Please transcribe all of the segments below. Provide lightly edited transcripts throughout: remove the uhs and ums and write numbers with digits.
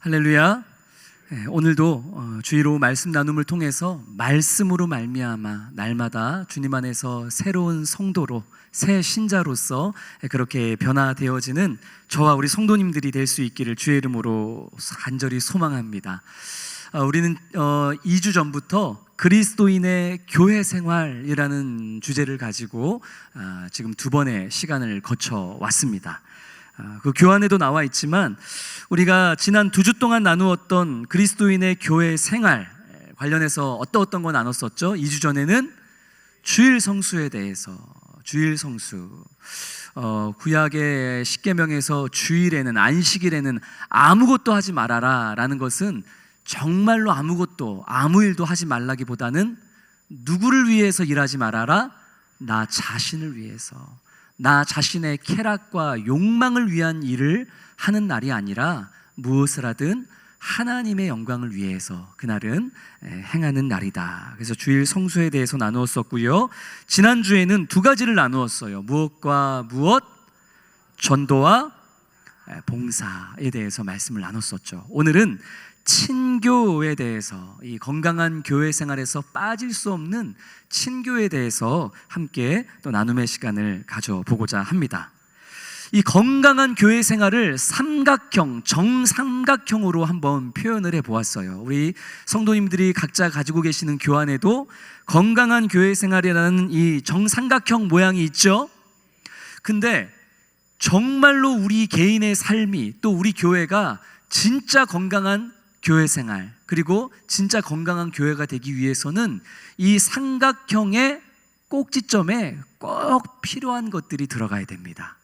할렐루야. 오늘도 주의로 말씀 나눔을 통해서 말씀으로 말미암아 날마다 주님 안에서 새로운 성도로 새 신자로서 그렇게 변화되어지는 저와 우리 성도님들이 될 수 있기를 주의 이름으로 간절히 소망합니다. 우리는 2주 전부터 그리스도인의 교회 생활이라는 주제를 가지고 지금 두 번의 시간을 거쳐 왔습니다. 그 교환에도 나와 있지만 우리가 지난 2주 동안 나누었던 그리스도인의 교회 생활 관련해서 어떤 거 나눴었죠? 2주 전에는 주일 성수에 대해서 주일 성수, 구약의 십계명에서 주일에는 안식일에는 아무것도 하지 말아라 라는 것은 정말로 아무것도 아무 일도 하지 말라기보다는 누구를 위해서 일하지 말아라? 나 자신을 위해서, 나 자신의 쾌락과 욕망을 위한 일을 하는 날이 아니라 무엇을 하든 하나님의 영광을 위해서 그날은 행하는 날이다. 그래서 주일 성수에 대해서 나누었었고요. 지난주에는 두 가지를 나누었어요. 무엇과 무엇? 전도와 봉사에 대해서 말씀을 나눴었죠. 오늘은 친교에 대해서, 이 건강한 교회 생활에서 빠질 수 없는 친교에 대해서 함께 또 나눔의 시간을 가져보고자 합니다. 이 건강한 교회 생활을 삼각형, 정삼각형으로 한번 표현을 해보았어요. 우리 성도님들이 각자 가지고 계시는 교환에도 건강한 교회 생활이라는 이 정삼각형 모양이 있죠. 근데 정말로 우리 개인의 삶이, 또 우리 교회가 진짜 건강한 교회 생활, 그리고 진짜 건강한 교회가 되기 위해서는 이 삼각형의 꼭지점에 꼭 필요한 것들이 들어가야 됩니다.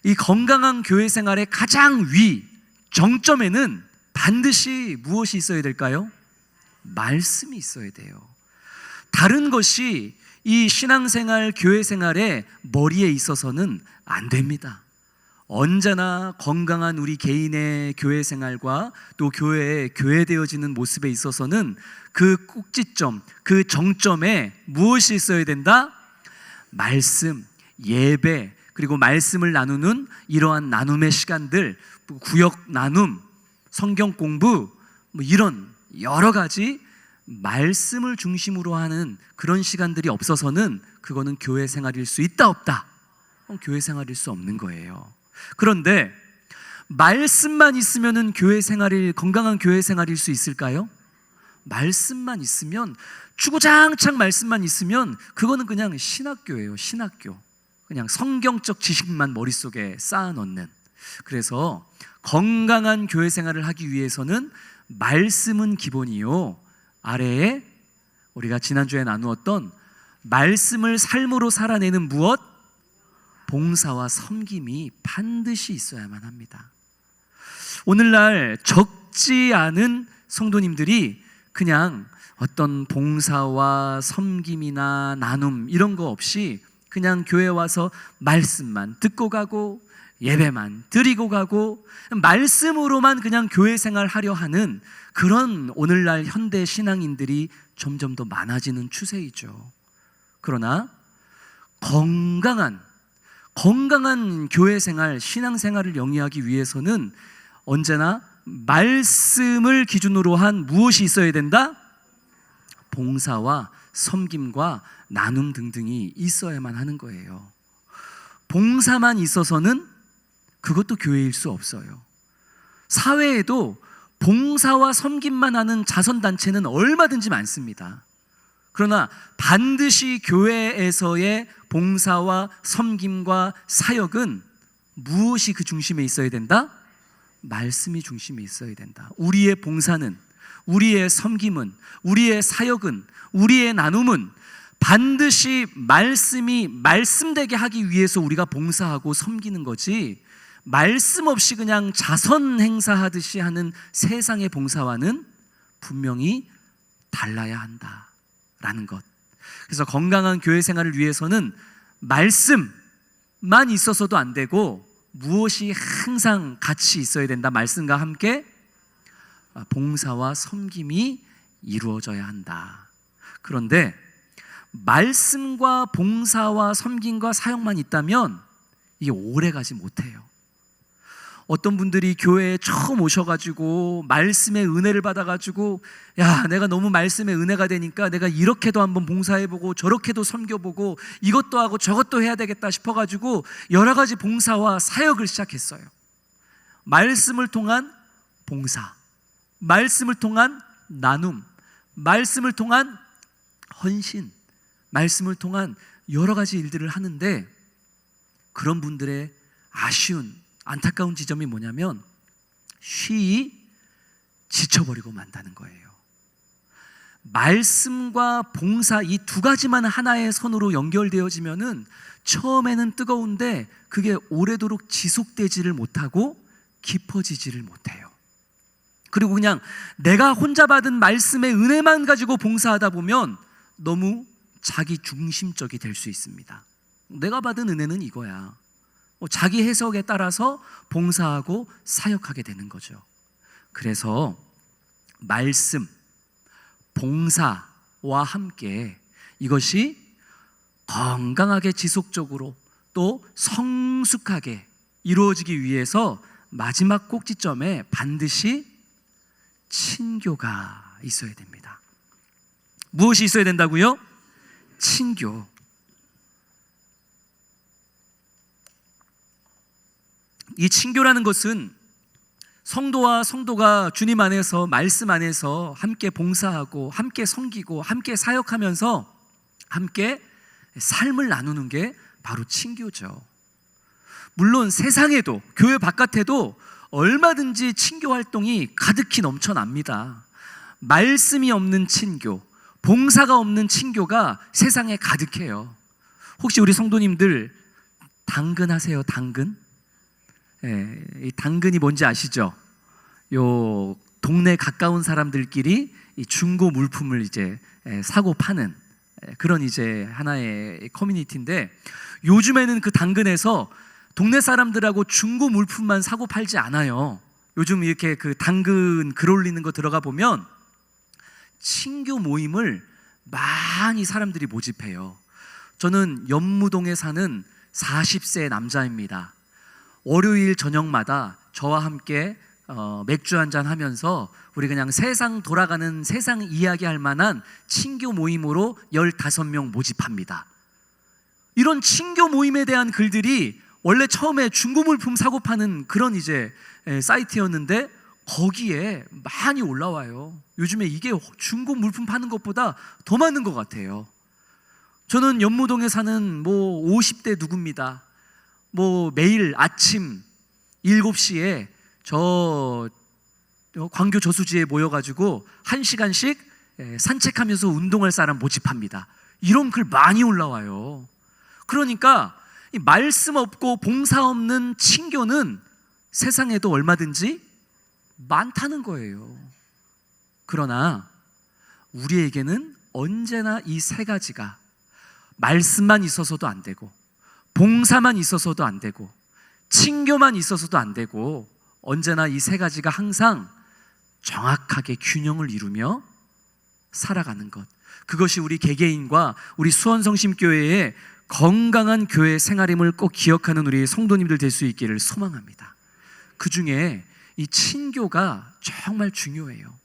이 건강한 교회 생활의 가장 위, 정점에는 반드시 무엇이 있어야 될까요? 말씀이 있어야 돼요. 다른 것이 이 신앙생활, 교회 생활의 머리에 있어서는 안 됩니다. 언제나 건강한 우리 개인의 교회 생활과 또 교회의 교회되어지는 모습에 있어서는 그 꼭지점, 그 정점에 무엇이 있어야 된다? 말씀, 예배, 그리고 말씀을 나누는 이러한 나눔의 시간들, 구역 나눔, 성경 공부, 이런 여러 가지 말씀을 중심으로 하는 그런 시간들이 없어서는 그거는 교회 생활일 수 있다 없다? 교회 생활일 수 없는 거예요. 그런데 말씀만 있으면은 교회 생활이 건강한 교회 생활일 수 있을까요? 말씀만 있으면, 주구장창 말씀만 있으면 그거는 그냥 신학교예요. 신학교. 그냥 성경적 지식만 머릿속에 쌓아놓는. 그래서 건강한 교회 생활을 하기 위해서는 말씀은 기본이요, 아래에 우리가 지난주에 나누었던 말씀을 삶으로 살아내는 무엇? 봉사와 섬김이 반드시 있어야만 합니다. 오늘날 적지 않은 성도님들이 그냥 어떤 봉사와 섬김이나 나눔 이런 거 없이 그냥 교회 와서 말씀만 듣고 가고 예배만 드리고 가고 말씀으로만 그냥 교회 생활하려 하는 그런 오늘날 현대 신앙인들이 점점 더 많아지는 추세이죠. 그러나 건강한 교회 생활, 신앙 생활을 영위하기 위해서는 언제나 말씀을 기준으로 한 무엇이 있어야 된다? 봉사와 섬김과 나눔 등등이 있어야만 하는 거예요. 봉사만 있어서는 그것도 교회일 수 없어요. 사회에도 봉사와 섬김만 하는 자선단체는 얼마든지 많습니다. 그러나 반드시 교회에서의 봉사와 섬김과 사역은 무엇이 그 중심에 있어야 된다? 말씀이 중심에 있어야 된다. 우리의 봉사는, 우리의 섬김은, 우리의 사역은, 우리의 나눔은 반드시 말씀이 말씀되게 하기 위해서 우리가 봉사하고 섬기는 거지, 말씀 없이 그냥 자선 행사하듯이 하는 세상의 봉사와는 분명히 달라야 한다라는 것. 그래서 건강한 교회 생활을 위해서는 말씀만 있어서도 안 되고 무엇이 항상 같이 있어야 된다? 말씀과 함께 봉사와 섬김이 이루어져야 한다. 그런데 말씀과 봉사와 섬김과 사역만 있다면 이게 오래 가지 못해요. 어떤 분들이 교회에 처음 오셔가지고 말씀의 은혜를 받아가지고 야, 내가 너무 말씀의 은혜가 되니까 내가 이렇게도 한번 봉사해보고 저렇게도 섬겨보고 이것도 하고 저것도 해야 되겠다 싶어가지고 여러 가지 봉사와 사역을 시작했어요. 말씀을 통한 봉사, 말씀을 통한 나눔, 말씀을 통한 헌신, 말씀을 통한 여러 가지 일들을 하는데, 그런 분들의 아쉬운 안타까운 지점이 뭐냐면 쉬이 지쳐버리고 만다는 거예요. 말씀과 봉사 이 두 가지만 하나의 선으로 연결되어지면은 처음에는 뜨거운데 그게 오래도록 지속되지를 못하고 깊어지지를 못해요. 그리고 그냥 내가 혼자 받은 말씀의 은혜만 가지고 봉사하다 보면 너무 자기 중심적이 될 수 있습니다. 내가 받은 은혜는 이거야. 자기 해석에 따라서 봉사하고 사역하게 되는 거죠. 그래서 말씀, 봉사와 함께 이것이 건강하게 지속적으로 또 성숙하게 이루어지기 위해서 마지막 꼭지점에 반드시 친교가 있어야 됩니다. 무엇이 있어야 된다고요? 친교. 이 친교라는 것은 성도와 성도가 주님 안에서 말씀 안에서 함께 봉사하고 함께 섬기고 함께 사역하면서 함께 삶을 나누는 게 바로 친교죠. 물론 세상에도 교회 바깥에도 얼마든지 친교 활동이 가득히 넘쳐납니다. 말씀이 없는 친교, 봉사가 없는 친교가 세상에 가득해요. 혹시 우리 성도님들 당근 하세요? 당근? 예, 이 당근이 뭔지 아시죠? 요 동네 가까운 사람들끼리 이 중고 물품을 이제 사고 파는 그런 이제 하나의 커뮤니티인데, 요즘에는 그 당근에서 동네 사람들하고 중고 물품만 사고 팔지 않아요. 요즘 이렇게 그 당근 글 올리는 거 들어가 보면 친교 모임을 많이 사람들이 모집해요. 저는 연무동에 사는 40세 남자입니다. 월요일 저녁마다 저와 함께 맥주 한잔 하면서 우리 그냥 세상 돌아가는 세상 이야기할 만한 친교 모임으로 15명 모집합니다. 이런 친교 모임에 대한 글들이 원래 처음에 중고 물품 사고 파는 그런 이제 사이트였는데 거기에 많이 올라와요. 요즘에 이게 중고 물품 파는 것보다 더 많은 것 같아요. 저는 연무동에 사는 50대 누구입니다. 매일 아침 7시에 저 광교 저수지에 모여가지고 1시간씩 산책하면서 운동할 사람 모집합니다. 이런 글 많이 올라와요. 그러니까 이 말씀 없고 봉사 없는 친교는 세상에도 얼마든지 많다는 거예요. 그러나 우리에게는 언제나 이 세 가지가 말씀만 있어서도 안 되고, 봉사만 있어서도 안 되고, 친교만 있어서도 안 되고, 언제나 이 세 가지가 항상 정확하게 균형을 이루며 살아가는 것, 그것이 우리 개개인과 우리 수원성심교회의 건강한 교회 생활임을 꼭 기억하는 우리 성도님들 될 수 있기를 소망합니다. 그 중에 이 친교가 정말 중요해요.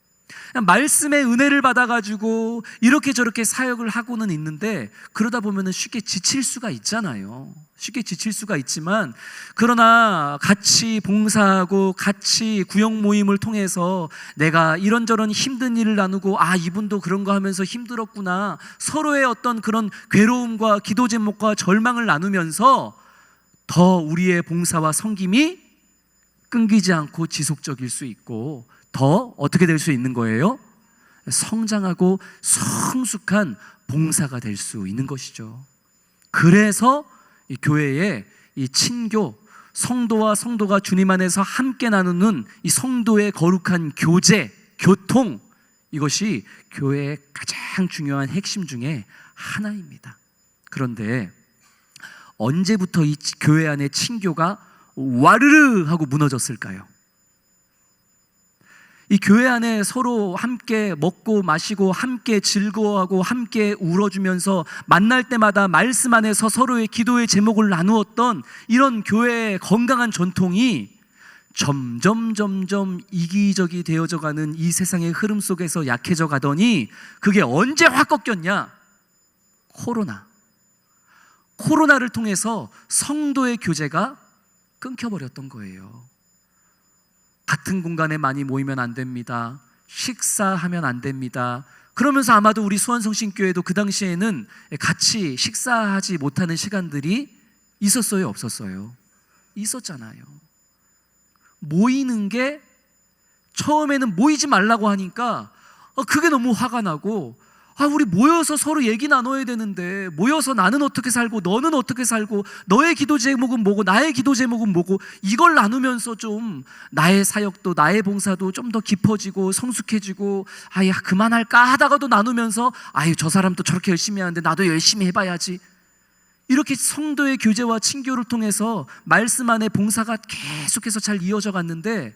말씀의 은혜를 받아가지고 이렇게 저렇게 사역을 하고는 있는데, 그러다 보면 쉽게 지칠 수가 있잖아요. 쉽게 지칠 수가 있지만, 그러나 같이 봉사하고 같이 구역 모임을 통해서 내가 이런저런 힘든 일을 나누고, 이분도 그런 거 하면서 힘들었구나, 서로의 어떤 그런 괴로움과 기도 제목과 절망을 나누면서 더 우리의 봉사와 섬김이 끊기지 않고 지속적일 수 있고, 더 어떻게 될 수 있는 거예요? 성장하고 성숙한 봉사가 될 수 있는 것이죠. 그래서 이 교회에 이 친교, 성도와 성도가 주님 안에서 함께 나누는 이 성도의 거룩한 교제, 교통, 이것이 교회의 가장 중요한 핵심 중에 하나입니다. 그런데 언제부터 이 교회 안에 친교가 와르르 하고 무너졌을까요? 이 교회 안에 서로 함께 먹고 마시고 함께 즐거워하고 함께 울어주면서 만날 때마다 말씀 안에서 서로의 기도의 제목을 나누었던 이런 교회의 건강한 전통이 점점 이기적이 되어져 가는 이 세상의 흐름 속에서 약해져 가더니 그게 언제 확 꺾였냐? 코로나를 통해서 성도의 교제가 끊겨버렸던 거예요. 같은 공간에 많이 모이면 안 됩니다. 식사하면 안 됩니다. 그러면서 아마도 우리 수원성신교회도 그 당시에는 같이 식사하지 못하는 시간들이 있었어요, 없었어요? 있었잖아요. 모이는 게 처음에는 모이지 말라고 하니까 그게 너무 화가 나고, 우리 모여서 서로 얘기 나눠야 되는데 모여서 나는 어떻게 살고 너는 어떻게 살고 너의 기도 제목은 뭐고 나의 기도 제목은 뭐고 이걸 나누면서 좀 나의 사역도 나의 봉사도 좀 더 깊어지고 성숙해지고 그만할까 하다가도 나누면서 저 사람도 저렇게 열심히 하는데 나도 열심히 해봐야지. 이렇게 성도의 교제와 친교를 통해서 말씀 안에 봉사가 계속해서 잘 이어져 갔는데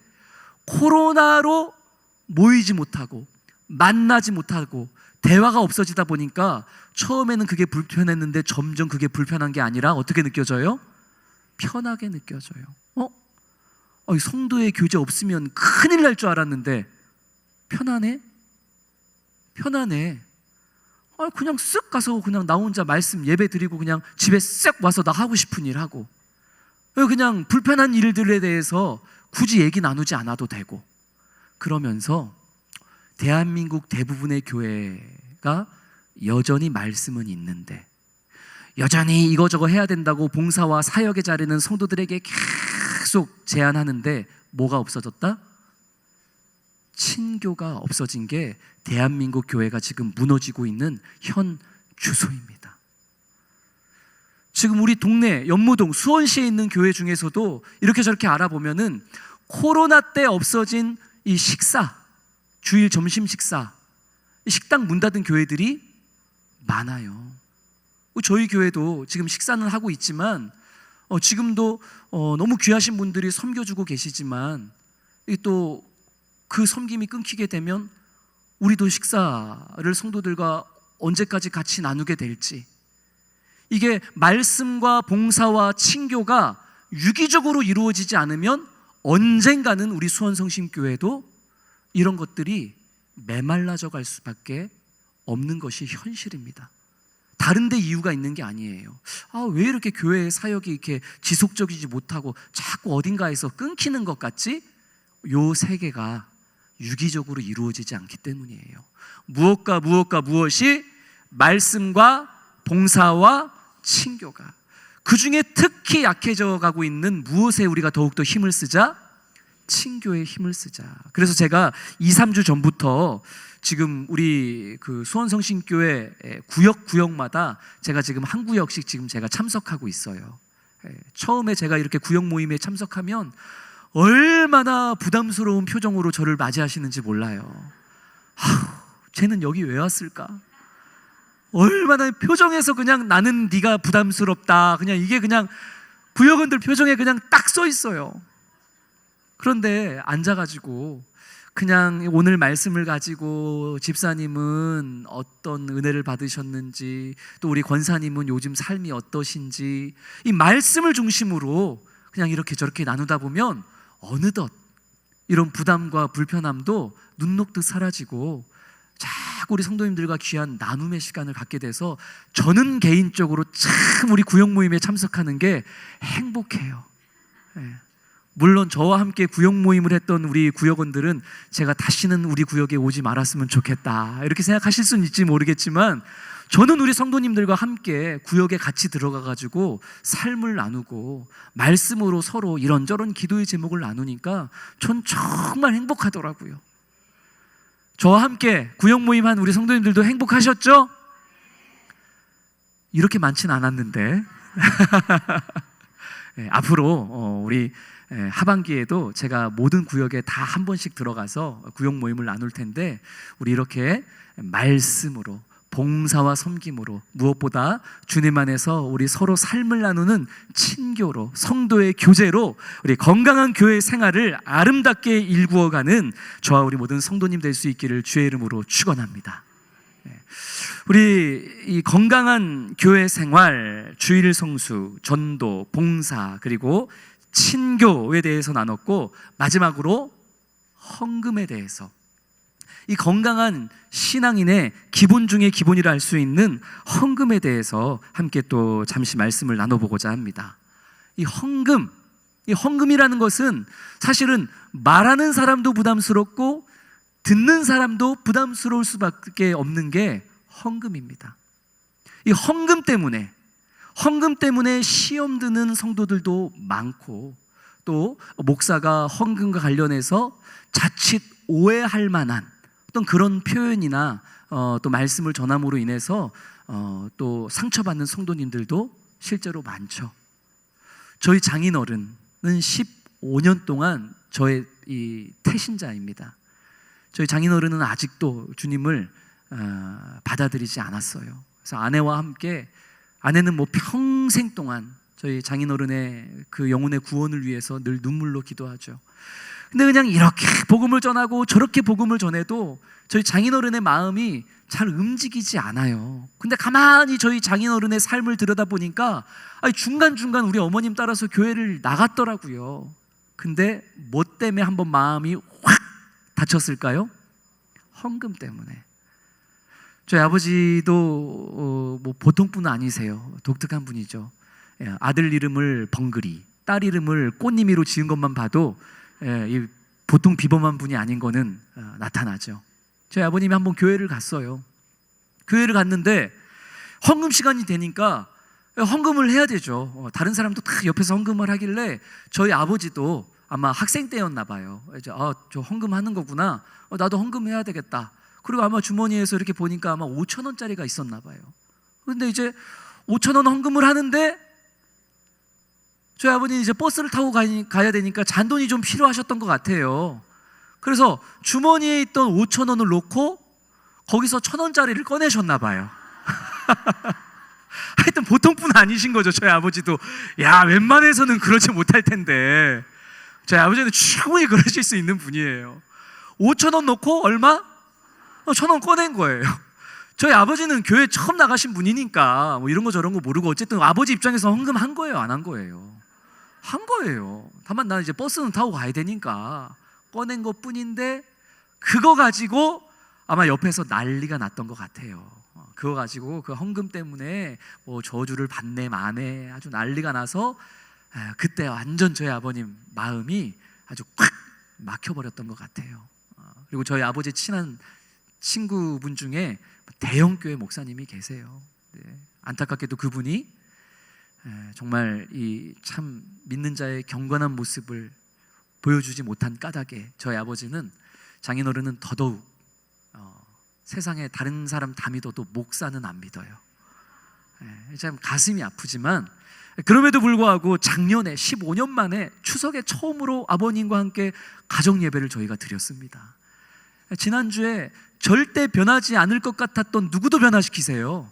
코로나로 모이지 못하고 만나지 못하고 대화가 없어지다 보니까 처음에는 그게 불편했는데 점점 그게 불편한 게 아니라 어떻게 느껴져요? 편하게 느껴져요. 성도의 교제 없으면 큰일 날 줄 알았는데 편하네? 그냥 쓱 가서 그냥 나 혼자 말씀 예배 드리고 그냥 집에 쓱 와서 나 하고 싶은 일 하고 그냥 불편한 일들에 대해서 굳이 얘기 나누지 않아도 되고, 그러면서 대한민국 대부분의 교회가 여전히 말씀은 있는데 여전히 이거저거 해야 된다고 봉사와 사역의 자리는 성도들에게 계속 제안하는데 뭐가 없어졌다? 친교가 없어진 게 대한민국 교회가 지금 무너지고 있는 현 주소입니다. 지금 우리 동네 연무동 수원시에 있는 교회 중에서도 이렇게 저렇게 알아보면은 코로나 때 없어진 이 식사, 주일 점심 식사, 식당 문 닫은 교회들이 많아요. 저희 교회도 지금 식사는 하고 있지만 지금도 너무 귀하신 분들이 섬겨주고 계시지만 또 그 섬김이 끊기게 되면 우리도 식사를 성도들과 언제까지 같이 나누게 될지, 이게 말씀과 봉사와 친교가 유기적으로 이루어지지 않으면 언젠가는 우리 수원성심교회도 이런 것들이 메말라져 갈 수밖에 없는 것이 현실입니다. 다른 데 이유가 있는 게 아니에요. 왜 이렇게 교회의 사역이 이렇게 지속적이지 못하고 자꾸 어딘가에서 끊기는 것 같지? 요 세계가 유기적으로 이루어지지 않기 때문이에요. 무엇이? 말씀과 봉사와 친교가. 그 중에 특히 약해져 가고 있는 무엇에 우리가 더욱더 힘을 쓰자? 친교에 힘을 쓰자. 그래서 제가 2-3주 전부터 지금 우리 그 수원성신교회 구역마다 제가 지금 한 구역씩 지금 제가 참석하고 있어요. 처음에 제가 이렇게 구역 모임에 참석하면 얼마나 부담스러운 표정으로 저를 맞이하시는지 몰라요. 쟤는 여기 왜 왔을까? 얼마나 표정에서 그냥 나는 네가 부담스럽다, 그냥 이게 그냥 구역원들 표정에 그냥 딱 써 있어요. 그런데 앉아가지고 그냥 오늘 말씀을 가지고 집사님은 어떤 은혜를 받으셨는지, 또 우리 권사님은 요즘 삶이 어떠신지, 이 말씀을 중심으로 그냥 이렇게 저렇게 나누다 보면 어느덧 이런 부담과 불편함도 눈 녹듯 사라지고 자꾸 우리 성도님들과 귀한 나눔의 시간을 갖게 돼서 저는 개인적으로 참 우리 구역 모임에 참석하는 게 행복해요. 물론 저와 함께 구역 모임을 했던 우리 구역원들은 제가 다시는 우리 구역에 오지 말았으면 좋겠다 이렇게 생각하실 수는 있지 모르겠지만, 저는 우리 성도님들과 함께 구역에 같이 들어가가지고 삶을 나누고 말씀으로 서로 이런저런 기도의 제목을 나누니까 전 정말 행복하더라고요. 저와 함께 구역 모임한 우리 성도님들도 행복하셨죠? 이렇게 많진 않았는데 앞으로 우리 하반기에도 제가 모든 구역에 다 한 번씩 들어가서 구역 모임을 나눌 텐데, 우리 이렇게 말씀으로 봉사와 섬김으로 무엇보다 주님 안에서 우리 서로 삶을 나누는 친교로, 성도의 교제로 우리 건강한 교회 생활을 아름답게 일구어가는 저와 우리 모든 성도님 될 수 있기를 주의 이름으로 축원합니다. 우리 이 건강한 교회 생활, 주일 성수, 전도, 봉사, 그리고 친교에 대해서 나눴고, 마지막으로 헌금에 대해서, 이 건강한 신앙인의 기본 중에 기본이라 할 수 있는 헌금에 대해서 함께 또 잠시 말씀을 나눠보고자 합니다. 이 헌금이라는 것은 사실은 말하는 사람도 부담스럽고 듣는 사람도 부담스러울 수밖에 없는 게 헌금입니다. 이 헌금 때문에 시험 드는 성도들도 많고, 또 목사가 헌금과 관련해서 자칫 오해할 만한 어떤 그런 표현이나 또 말씀을 전함으로 인해서 또 상처받는 성도님들도 실제로 많죠. 저희 장인어른은 15년 동안 저의 이 태신자입니다. 저희 장인어른은 아직도 주님을 받아들이지 않았어요. 그래서 아내와 함께, 아내는 뭐 평생 동안 저희 장인어른의 그 영혼의 구원을 위해서 늘 눈물로 기도하죠. 근데 그냥 이렇게 복음을 전하고 저렇게 복음을 전해도 저희 장인어른의 마음이 잘 움직이지 않아요. 근데 가만히 저희 장인어른의 삶을 들여다보니까 중간중간 우리 어머님 따라서 교회를 나갔더라고요. 근데 뭐 때문에 한번 마음이 확 다쳤을까요? 헌금 때문에. 저희 아버지도 뭐 보통 분 아니세요. 독특한 분이죠. 아들 이름을 벙그리, 딸 이름을 꽃님이로 지은 것만 봐도 이 보통 비범한 분이 아닌 거는 나타나죠. 저희 아버님이 한번 교회를 갔어요. 교회를 갔는데 헌금 시간이 되니까 헌금을 해야 되죠. 다른 사람도 다 옆에서 헌금을 하길래 저희 아버지도 아마 학생 때였나 봐요. 이제 저 헌금하는 거구나. 나도 헌금해야 되겠다. 그리고 아마 주머니에서 이렇게 보니까 아마 5,000원짜리가 있었나 봐요. 그런데 이제 5,000원 헌금을 하는데 저희 아버님이 이제 버스를 타고 가야 되니까 잔돈이 좀 필요하셨던 것 같아요. 그래서 주머니에 있던 5,000원을 놓고 거기서 1,000원짜리를 꺼내셨나 봐요. 하여튼 보통 분 아니신 거죠. 저희 아버지도 웬만해서는 그러지 못할 텐데 저희 아버지는 충분히 그러실 수 있는 분이에요. 5,000원 놓고 얼마? 1,000원 꺼낸 거예요. 저희 아버지는 교회 처음 나가신 분이니까 뭐 이런 거 저런 거 모르고 어쨌든 아버지 입장에서 헌금한 거예요, 안 한 거예요? 한 거예요. 다만 나는 이제 버스는 타고 가야 되니까 꺼낸 것 뿐인데, 그거 가지고 아마 옆에서 난리가 났던 것 같아요. 그거 가지고 그 헌금 때문에 뭐 저주를 받네 마네 아주 난리가 나서 그때 완전 저희 아버님 마음이 아주 꽉 막혀버렸던 것 같아요. 그리고 저희 아버지 친한 친구분 중에 대형교회 목사님이 계세요. 안타깝게도 그분이 정말 이 참 믿는 자의 경건한 모습을 보여주지 못한 까닭에 저희 아버지는, 장인어른은 더더욱 세상에 다른 사람 다 믿어도 목사는 안 믿어요. 참 가슴이 아프지만 그럼에도 불구하고 작년에 15년 만에 추석에 처음으로 아버님과 함께 가정 예배를 저희가 드렸습니다. 지난주에 절대 변하지 않을 것 같았던 누구도 변화시키세요.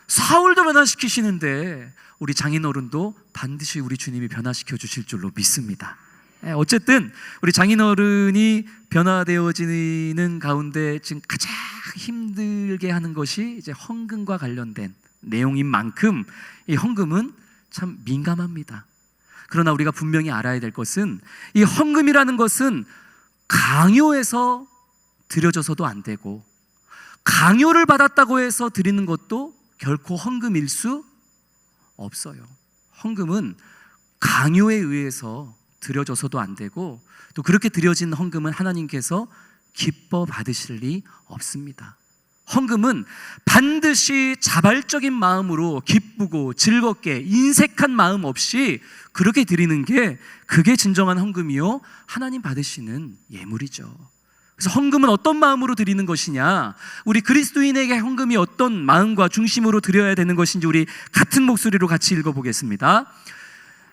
사울도 변화시키시는데 우리 장인어른도 반드시 우리 주님이 변화시켜 주실 줄로 믿습니다. 어쨌든 우리 장인어른이 변화되어지는 가운데 지금 가장 힘들게 하는 것이 이제 헌금과 관련된 내용인 만큼 이 헌금은 참 민감합니다. 그러나 우리가 분명히 알아야 될 것은, 이 헌금이라는 것은 강요해서 드려져서도 안 되고, 강요를 받았다고 해서 드리는 것도 결코 헌금일 수 없어요. 헌금은 강요에 의해서 드려져서도 안 되고, 또 그렇게 드려진 헌금은 하나님께서 기뻐 받으실 리 없습니다. 헌금은 반드시 자발적인 마음으로 기쁘고 즐겁게 인색한 마음 없이 그렇게 드리는 게, 그게 진정한 헌금이요 하나님 받으시는 예물이죠. 그래서 헌금은 어떤 마음으로 드리는 것이냐, 우리 그리스도인에게 헌금이 어떤 마음과 중심으로 드려야 되는 것인지 우리 같은 목소리로 같이 읽어보겠습니다.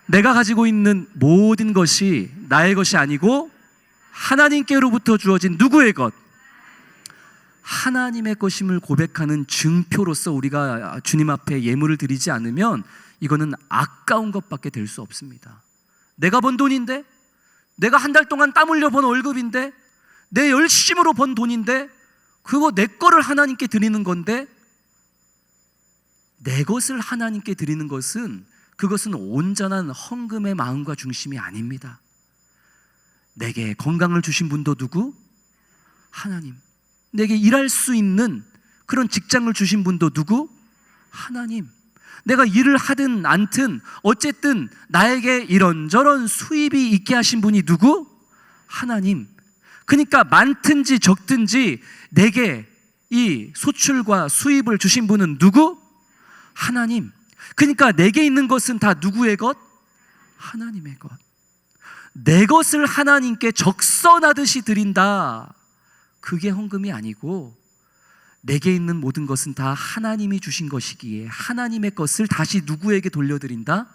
내가 가지고 있는 모든 것이 나의 것이 아니고 하나님께로부터 주어진 누구의 것? 하나님의 것임을 고백하는 증표로서 우리가 주님 앞에 예물을 드리지 않으면 이거는 아까운 것밖에 될 수 없습니다. 내가 번 돈인데, 내가 한 달 동안 땀 흘려 번 월급인데, 내 열심으로 번 돈인데, 그거 내 거를 하나님께 드리는 건데, 내 것을 하나님께 드리는 것은 그것은 온전한 헌금의 마음과 중심이 아닙니다. 내게 건강을 주신 분도 누구? 하나님. 내게 일할 수 있는 그런 직장을 주신 분도 누구? 하나님. 내가 일을 하든 않든 어쨌든 나에게 이런저런 수입이 있게 하신 분이 누구? 하나님. 그러니까 많든지 적든지 내게 이 소출과 수입을 주신 분은 누구? 하나님. 그러니까 내게 있는 것은 다 누구의 것? 하나님의 것. 내 것을 하나님께 적선하듯이 드린다. 그게 헌금이 아니고 내게 있는 모든 것은 다 하나님이 주신 것이기에 하나님의 것을 다시 누구에게 돌려드린다?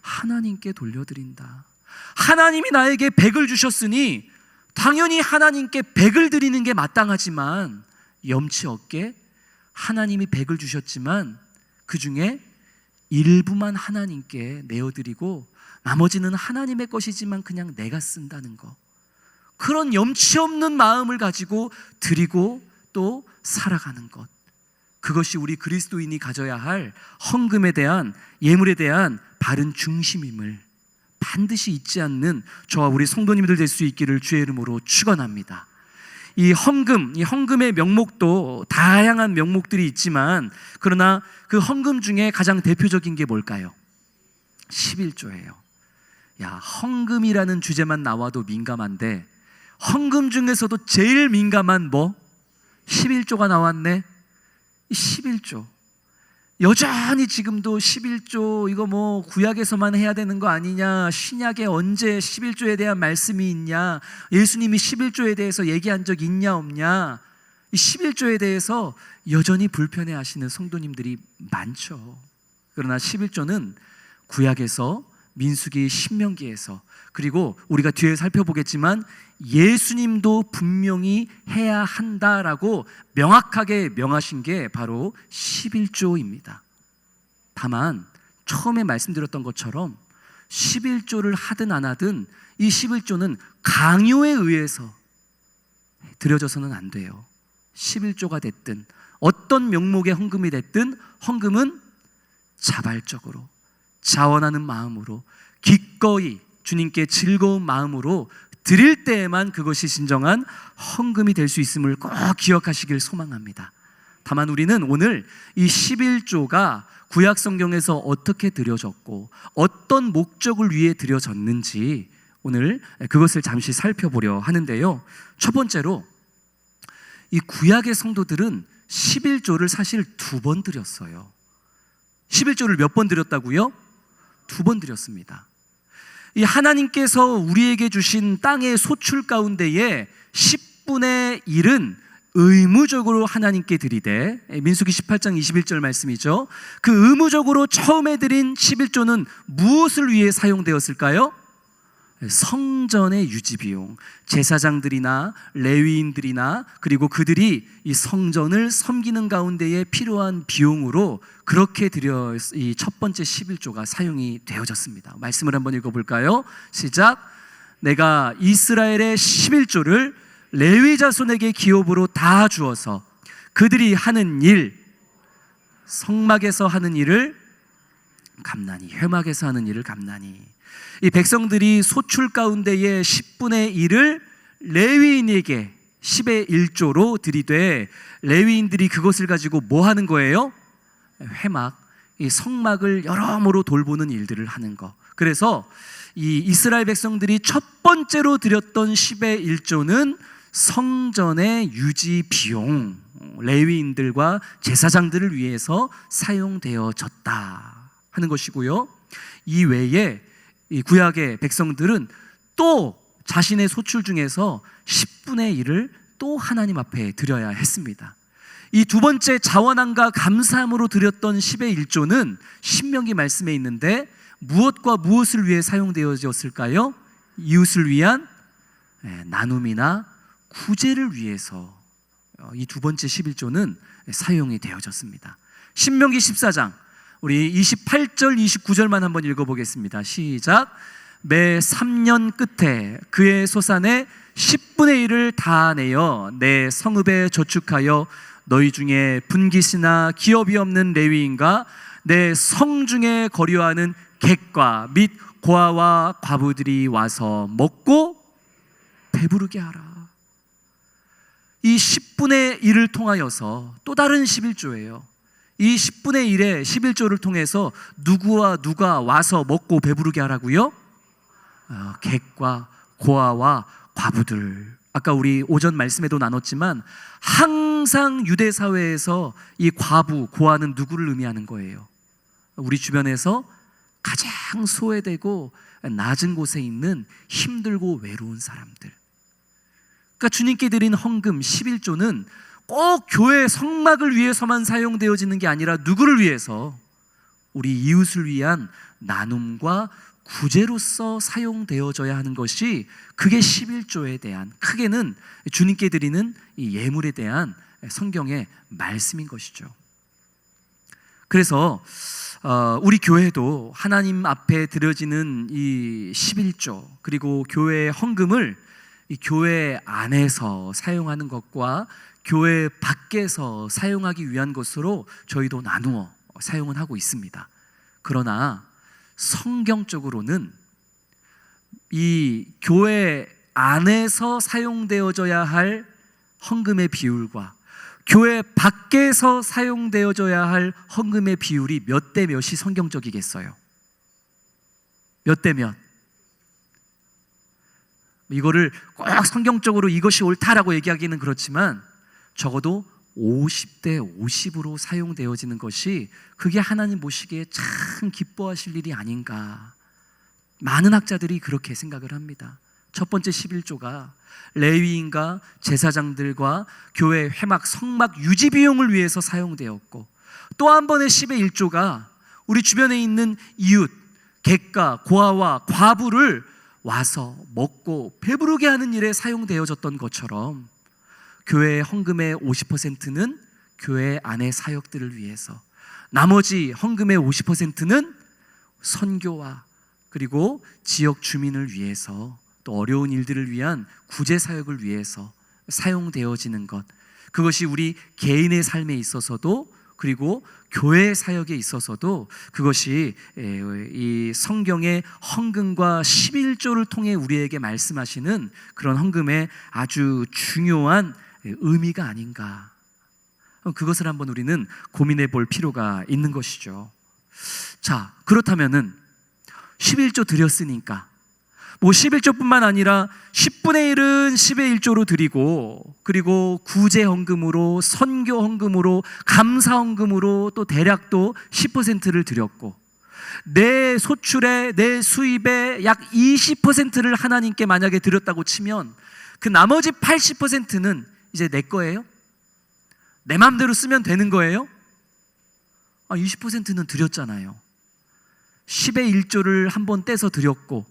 하나님께 돌려드린다. 하나님이 나에게 100을 주셨으니 당연히 하나님께 100을 드리는 게 마땅하지만 염치 없게 하나님이 100을 주셨지만 그 중에 일부만 하나님께 내어드리고 나머지는 하나님의 것이지만 그냥 내가 쓴다는 거, 그런 염치 없는 마음을 가지고 드리고 또 살아가는 것, 그것이 우리 그리스도인이 가져야 할 헌금에 대한, 예물에 대한 바른 중심임을 반드시 잊지 않는 저와 우리 성도님들 될 수 있기를 주의 이름으로 축원합니다. 이 헌금의 명목도 다양한 명목들이 있지만 그러나 그 헌금 중에 가장 대표적인 게 뭘까요? 11조예요. 야, 헌금이라는 주제만 나와도 민감한데 헌금 중에서도 제일 민감한 11조가 나왔네. 11조. 여전히 지금도 11조 이거 구약에서만 해야 되는 거 아니냐, 신약에 언제 11조에 대한 말씀이 있냐, 예수님이 11조에 대해서 얘기한 적 있냐 없냐, 이 11조에 대해서 여전히 불편해 하시는 성도님들이 많죠. 그러나 11조는 구약에서, 민수기, 신명기에서, 그리고 우리가 뒤에 살펴보겠지만 예수님도 분명히 해야 한다라고 명확하게 명하신 게 바로 11조입니다. 다만 처음에 말씀드렸던 것처럼 11조를 하든 안 하든 이 11조는 강요에 의해서 드려져서는 안 돼요. 11조가 됐든 어떤 명목의 헌금이 됐든 헌금은 자발적으로, 자원하는 마음으로, 기꺼이 주님께 즐거운 마음으로 드릴 때에만 그것이 진정한 헌금이 될 수 있음을 꼭 기억하시길 소망합니다. 다만 우리는 오늘 이 11조가 구약 성경에서 어떻게 드려졌고 어떤 목적을 위해 드려졌는지 오늘 그것을 잠시 살펴보려 하는데요. 첫 번째로 이 구약의 성도들은 11조를 사실 2번 드렸어요. 11조를 몇 번 드렸다고요? 2번 드렸습니다. 이 하나님께서 우리에게 주신 땅의 소출 가운데에 10분의 1은 의무적으로 하나님께 드리되, 민수기 18장 21절 말씀이죠. 그 의무적으로 처음에 드린 11조는 무엇을 위해 사용되었을까요? 성전의 유지 비용, 제사장들이나 레위인들이나 그리고 그들이 이 성전을 섬기는 가운데에 필요한 비용으로 그렇게 이 첫 번째 11조가 사용이 되어졌습니다. 말씀을 한번 읽어볼까요? 시작. 내가 이스라엘의 11조를 레위 자손에게 기업으로 다 주어서 그들이 하는 일, 성막에서 하는 일을 감나니, 회막에서 하는 일을 감나니, 이 백성들이 소출 가운데의 10분의 1을 레위인에게 10의 1조로 드리되 레위인들이 그것을 가지고 뭐 하는 거예요? 회막, 이 성막을 여러모로 돌보는 일들을 하는 거. 그래서 이 이스라엘 백성들이 첫 번째로 드렸던 10의 1조는 성전의 유지 비용, 레위인들과 제사장들을 위해서 사용되어졌다 하는 것이고요. 이 외에 이 구약의 백성들은 또 자신의 소출 중에서 10분의 1을 또 하나님 앞에 드려야 했습니다. 이 두 번째 자원함과 감사함으로 드렸던 10의 1조는 신명기 말씀에 있는데 무엇과 무엇을 위해 사용되어졌을까요? 이웃을 위한 나눔이나 구제를 위해서 이 두 번째 11조는 사용이 되어졌습니다. 신명기 14장 우리 28절 29절만 한번 읽어보겠습니다. 시작. 매 3년 끝에 그의 소산의 10분의 1을 다 내어 내 성읍에 저축하여 너희 중에 분깃이나 기업이 없는 레위인과 내 성중에 거류하는 객과 및 고아와 과부들이 와서 먹고 배부르게 하라. 이 10분의 1을 통하여서 또 다른 11조예요. 이 10분의 1의 11조를 통해서 누구와 누가 와서 먹고 배부르게 하라고요? 객과 고아와 과부들. 아까 우리 오전 말씀에도 나눴지만 항상 유대 사회에서 이 과부, 고아는 누구를 의미하는 거예요? 우리 주변에서 가장 소외되고 낮은 곳에 있는 힘들고 외로운 사람들. 그러니까 주님께 드린 헌금 11조는 꼭 교회 성막을 위해서만 사용되어지는 게 아니라 누구를 위해서? 우리 이웃을 위한 나눔과 구제로서 사용되어져야 하는 것이, 그게 11조에 대한, 크게는 주님께 드리는 이 예물에 대한 성경의 말씀인 것이죠. 그래서 우리 교회도 하나님 앞에 드려지는 이 11조, 그리고 교회의 헌금을 이 교회 안에서 사용하는 것과 교회 밖에서 사용하기 위한 것으로 저희도 나누어 사용은 하고 있습니다. 그러나 성경적으로는 이 교회 안에서 사용되어져야 할 헌금의 비율과 교회 밖에서 사용되어져야 할 헌금의 비율이 몇 대 몇이 성경적이겠어요? 몇 대 몇? 이거를 꼭 성경적으로 이것이 옳다라고 얘기하기는 그렇지만 적어도 50대 50으로 사용되어지는 것이, 그게 하나님 보시기에 참 기뻐하실 일이 아닌가. 많은 학자들이 그렇게 생각을 합니다. 첫 번째 11조가 레위인과 제사장들과 교회 회막 성막 유지 비용을 위해서 사용되었고, 또 한 번의 10의 1조가 우리 주변에 있는 이웃, 객과 고아와 과부를 와서 먹고 배부르게 하는 일에 사용되어졌던 것처럼, 교회의 헌금의 50%는 교회 안의 사역들을 위해서, 나머지 헌금의 50%는 선교와 그리고 지역 주민을 위해서, 또 어려운 일들을 위한 구제 사역을 위해서 사용되어지는 것, 그것이 우리 개인의 삶에 있어서도 그리고 교회 사역에 있어서도 그것이 이 성경의 헌금과 11조를 통해 우리에게 말씀하시는 그런 헌금의 아주 중요한 의미가 아닌가. 그것을 한번 우리는 고민해 볼 필요가 있는 것이죠. 자, 그렇다면은 11조 드렸으니까 뭐 11조뿐만 아니라 10분의 1은 10의 1조로 드리고, 그리고 구제 헌금으로, 선교 헌금으로, 감사 헌금으로 또 대략 또 10%를 드렸고, 내 소출의, 내 수입의 약 20%를 하나님께 만약에 드렸다고 치면 그 나머지 80%는 이제 내 거예요? 내 마음대로 쓰면 되는 거예요? 20%는 드렸잖아요. 10의 1조를 한번 떼서 드렸고,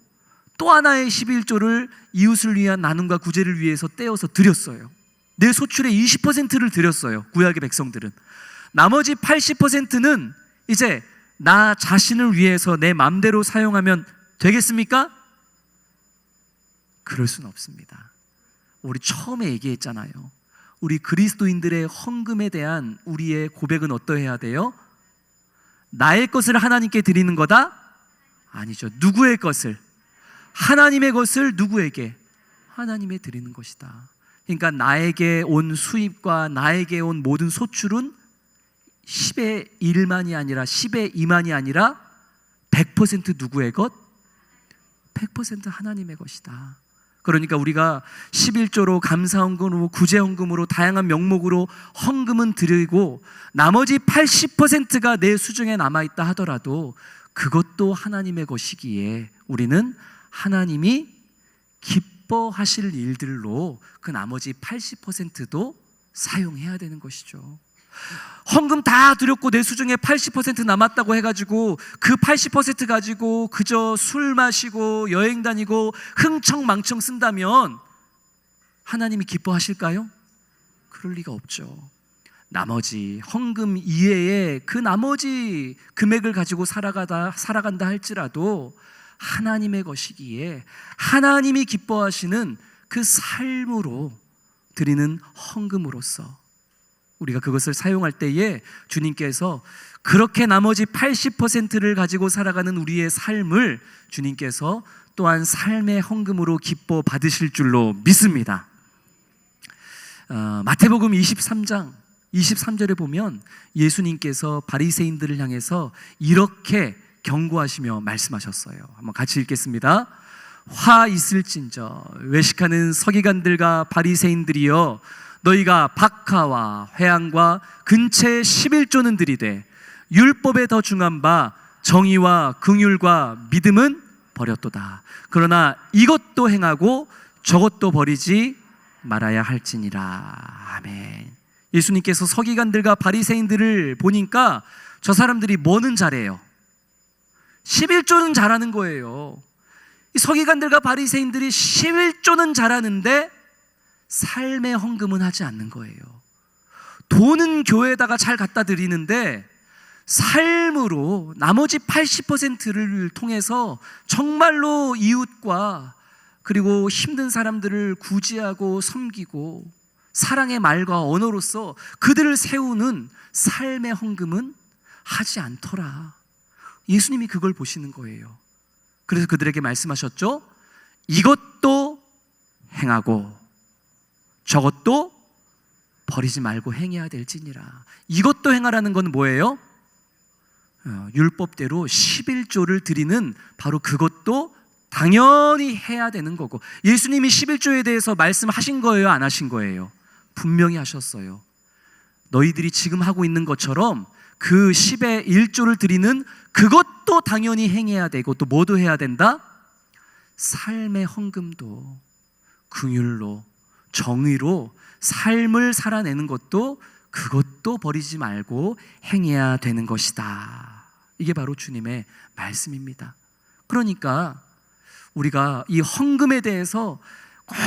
또 하나의 11조를 이웃을 위한 나눔과 구제를 위해서 떼어서 드렸어요. 내 소출의 20%를 드렸어요. 구약의 백성들은. 나머지 80%는 이제 나 자신을 위해서 내 마음대로 사용하면 되겠습니까? 그럴 수는 없습니다. 우리 처음에 얘기했잖아요. 우리 그리스도인들의 헌금에 대한 우리의 고백은 어떠해야 돼요? 나의 것을 하나님께 드리는 거다? 아니죠. 누구의 것을? 하나님의 것을 누구에게? 하나님에 드리는 것이다. 그러니까 나에게 온 수입과 나에게 온 모든 소출은 10의 1만이 아니라 10의 2만이 아니라 100% 누구의 것? 100% 하나님의 것이다. 그러니까 우리가 11조로 감사헌금으로 구제헌금으로 다양한 명목으로 헌금은 드리고, 나머지 80%가 내 수중에 남아있다 하더라도 그것도 하나님의 것이기에 우리는 하나님이 기뻐하실 일들로 그 나머지 80%도 사용해야 되는 것이죠. 헌금 다 드렸고 내 수중에 80% 남았다고 해가지고 그 80% 가지고 그저 술 마시고 여행 다니고 흥청망청 쓴다면 하나님이 기뻐하실까요? 그럴 리가 없죠. 나머지 헌금 이외에 그 나머지 금액을 가지고 살아간다 할지라도 하나님의 것이기에 하나님이 기뻐하시는 그 삶으로 드리는 헌금으로서 우리가 그것을 사용할 때에 주님께서 그렇게 나머지 80%를 가지고 살아가는 우리의 삶을 주님께서 또한 삶의 헌금으로 기뻐 받으실 줄로 믿습니다. 마태복음 23장 23절에 보면 예수님께서 바리새인들을 향해서 이렇게 경고하시며 말씀하셨어요. 한번 같이 읽겠습니다. 화 있을진저 외식하는 서기관들과 바리새인들이여, 너희가 박하와 회향과 근채의 11조는 들이되 율법에 더 중한 바 정의와 긍휼과 믿음은 버렸도다. 그러나 이것도 행하고 저것도 버리지 말아야 할지니라. 아멘. 예수님께서 서기관들과 바리새인들을 보니까 저 사람들이 뭐는 잘해요? 11조는 잘하는 거예요. 이 서기관들과 바리새인들이 11조는 잘하는데 삶의 헌금은 하지 않는 거예요. 돈은 교회에다가 잘 갖다 드리는데 삶으로 나머지 80%를 통해서 정말로 이웃과 그리고 힘든 사람들을 구제하고 섬기고 사랑의 말과 언어로서 그들을 세우는 삶의 헌금은 하지 않더라. 예수님이 그걸 보시는 거예요. 그래서 그들에게 말씀하셨죠. 이것도 행하고 저것도 버리지 말고 행해야 될지니라. 이것도 행하라는 건 뭐예요? 율법대로 11조를 드리는 바로 그것도 당연히 해야 되는 거고, 예수님이 11조에 대해서 말씀하신 거예요? 안 하신 거예요? 분명히 하셨어요. 너희들이 지금 하고 있는 것처럼 그 10의 1조를 드리는 그것도 당연히 행해야 되고, 또 뭐도 해야 된다? 삶의 헌금도 긍휼로 정의로 삶을 살아내는 것도 그것도 버리지 말고 행해야 되는 것이다. 이게 바로 주님의 말씀입니다. 그러니까 우리가 이 헌금에 대해서 꼭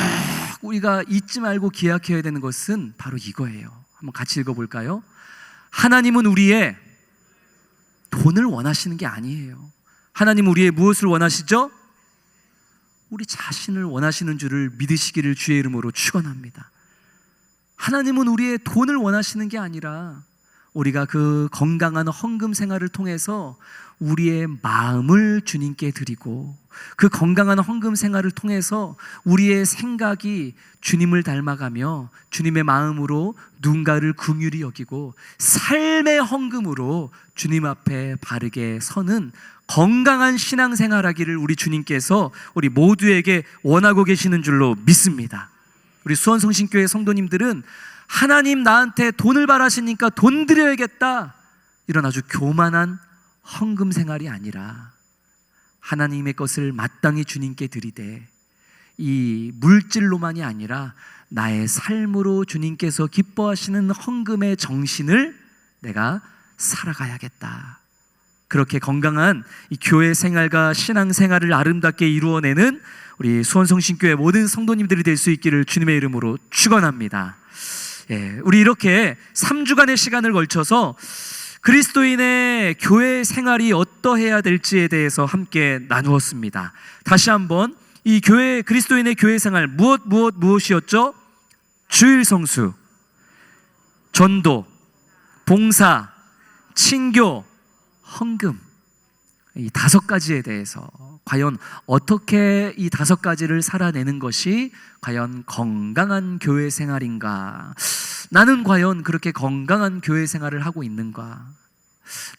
우리가 잊지 말고 기억해야 되는 것은 바로 이거예요. 한번 같이 읽어볼까요? 하나님은 우리의 돈을 원하시는 게 아니에요. 하나님은 우리의 무엇을 원하시죠? 우리 자신을 원하시는 줄을 믿으시기를 주의 이름으로 축원합니다. 하나님은 우리의 돈을 원하시는 게 아니라 우리가 그 건강한 헌금 생활을 통해서 우리의 마음을 주님께 드리고, 그 건강한 헌금 생활을 통해서 우리의 생각이 주님을 닮아가며 주님의 마음으로 누군가를 긍휼히 여기고 삶의 헌금으로 주님 앞에 바르게 서는 건강한 신앙생활하기를 우리 주님께서 우리 모두에게 원하고 계시는 줄로 믿습니다. 우리 수원성신교회 성도님들은 하나님 나한테 돈을 바라시니까 돈 드려야겠다, 이런 아주 교만한 헌금 생활이 아니라 하나님의 것을 마땅히 주님께 드리되 이 물질로만이 아니라 나의 삶으로 주님께서 기뻐하시는 헌금의 정신을 내가 살아가야겠다. 그렇게 건강한 이 교회 생활과 신앙 생활을 아름답게 이루어내는 우리 수원성신교회 모든 성도님들이 될 수 있기를 주님의 이름으로 축원합니다. 우리 이렇게 3주간의 시간을 걸쳐서 그리스도인의 교회 생활이 어떠해야 될지에 대해서 함께 나누었습니다. 다시 한번 이 교회, 그리스도인의 교회 생활 무엇이었죠? 주일 성수, 전도, 봉사, 친교, 헌금, 이 5가지에 대해서 과연 어떻게 이 5가지를 살아내는 것이 과연 건강한 교회 생활인가? 나는 과연 그렇게 건강한 교회 생활을 하고 있는가?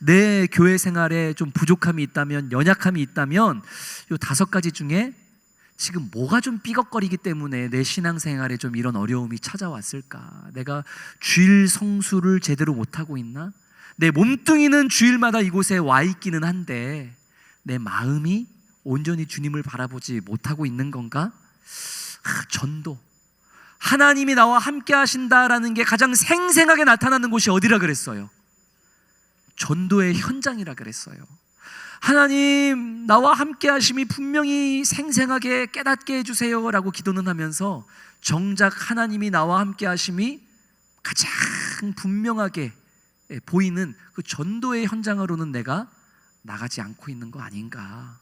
내 교회 생활에 좀 부족함이 있다면, 연약함이 있다면 이 5가지 중에 지금 뭐가 좀 삐걱거리기 때문에 내 신앙생활에 좀 이런 어려움이 찾아왔을까? 내가 주일 성수를 제대로 못하고 있나? 내 몸뚱이는 주일마다 이곳에 와 있기는 한데 내 마음이 온전히 주님을 바라보지 못하고 있는 건가? 전도, 하나님이 나와 함께 하신다라는 게 가장 생생하게 나타나는 곳이 어디라 그랬어요? 전도의 현장이라 그랬어요. 하나님 나와 함께 하심이 분명히 생생하게 깨닫게 해주세요 라고 기도는 하면서 정작 하나님이 나와 함께 하심이 가장 분명하게 보이는 그 전도의 현장으로는 내가 나가지 않고 있는 거 아닌가.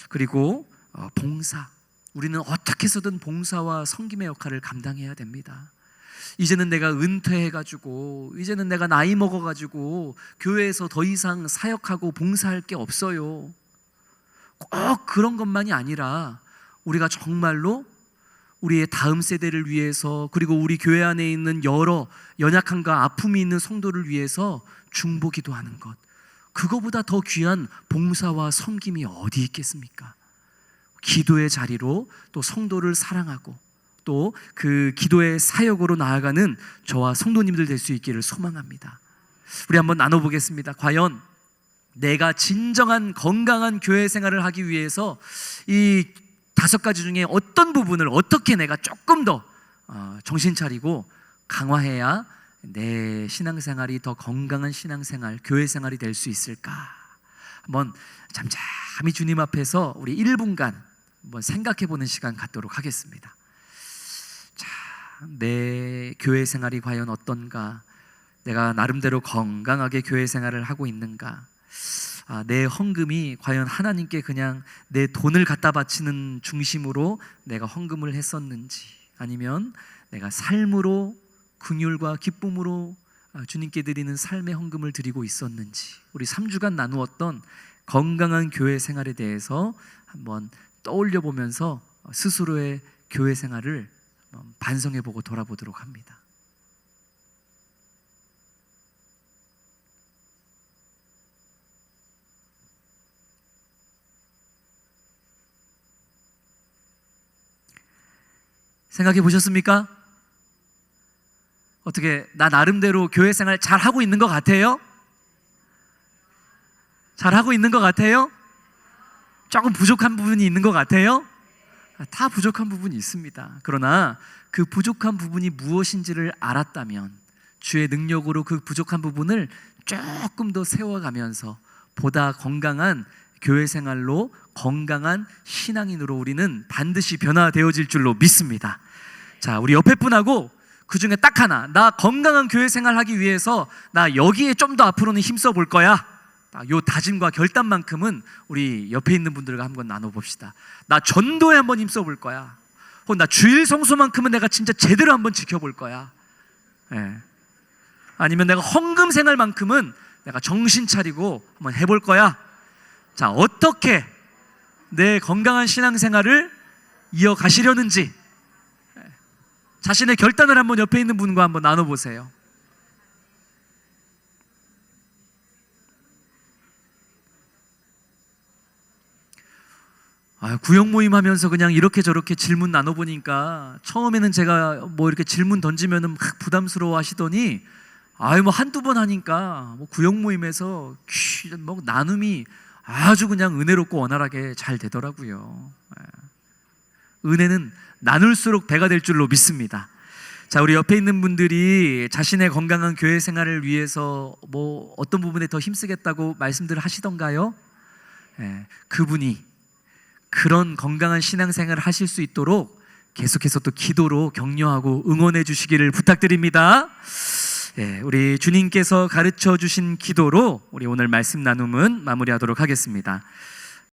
그리고 봉사, 우리는 어떻게 해서든 봉사와 섬김의 역할을 감당해야 됩니다. 이제는 내가 은퇴해가지고, 이제는 내가 나이 먹어가지고 교회에서 더 이상 사역하고 봉사할 게 없어요. 꼭 그런 것만이 아니라 우리가 정말로 우리의 다음 세대를 위해서, 그리고 우리 교회 안에 있는 여러 연약함과 아픔이 있는 성도를 위해서 중보기도 하는 것, 그거보다 더 귀한 봉사와 섬김이 어디 있겠습니까? 기도의 자리로 또 성도를 사랑하고 또 그 기도의 사역으로 나아가는 저와 성도님들 될 수 있기를 소망합니다. 우리 한번 나눠보겠습니다. 과연 내가 진정한 건강한 교회 생활을 하기 위해서 이 5가지 중에 어떤 부분을 어떻게 내가 조금 더 정신 차리고 강화해야 내 신앙생활이 더 건강한 신앙생활, 교회 생활이 될 수 있을까? 한번 잠잠히 주님 앞에서 우리 1분간 한번 생각해보는 시간 갖도록 하겠습니다. 자, 내 교회 생활이 과연 어떤가? 내가 나름대로 건강하게 교회 생활을 하고 있는가? 내 헌금이 과연 하나님께 그냥 내 돈을 갖다 바치는 중심으로 내가 헌금을 했었는지, 아니면 내가 삶으로, 긍휼과 기쁨으로 주님께 드리는 삶의 헌금을 드리고 있었는지, 우리 3주간 나누었던 건강한 교회 생활에 대해서 한번 떠올려 보면서 스스로의 교회 생활을 반성해보고 돌아보도록 합니다. 생각해 보셨습니까? 어떻게 나 나름대로 교회 생활 잘 하고 있는 것 같아요? 잘 하고 있는 것 같아요? 조금 부족한 부분이 있는 것 같아요? 다 부족한 부분이 있습니다. 그러나 그 부족한 부분이 무엇인지를 알았다면 주의 능력으로 그 부족한 부분을 조금 더 세워가면서 보다 건강한 교회 생활로, 건강한 신앙인으로 우리는 반드시 변화되어질 줄로 믿습니다. 자, 우리 옆에 분하고 그 중에 딱 하나, 나 건강한 교회 생활하기 위해서 나 여기에 좀 더 앞으로는 힘써 볼 거야, 요 다짐과 결단만큼은 우리 옆에 있는 분들과 한번 나눠봅시다. 나 전도에 한번 힘써 볼 거야, 혹은 나 주일 성수만큼은 내가 진짜 제대로 한번 지켜볼 거야, 아니면 내가 헌금 생활만큼은 내가 정신 차리고 한번 해볼 거야. 자, 어떻게 내 건강한 신앙생활을 이어가시려는지 자신의 결단을 한번 옆에 있는 분과 한번 나눠보세요. 구역 모임 하면서 그냥 이렇게 저렇게 질문 나눠보니까 처음에는 제가 뭐 이렇게 질문 던지면은 막 부담스러워 하시더니 뭐 한두 번 하니까 뭐 구역 모임에서 뭐 나눔이 아주 그냥 은혜롭고 원활하게 잘 되더라고요. 은혜는 나눌수록 배가 될 줄로 믿습니다. 자, 우리 옆에 있는 분들이 자신의 건강한 교회 생활을 위해서 뭐 어떤 부분에 더 힘쓰겠다고 말씀들을 하시던가요? 그분이 그런 건강한 신앙생활을 하실 수 있도록 계속해서 또 기도로 격려하고 응원해 주시기를 부탁드립니다. 우리 주님께서 가르쳐 주신 기도로 우리 오늘 말씀 나눔은 마무리하도록 하겠습니다.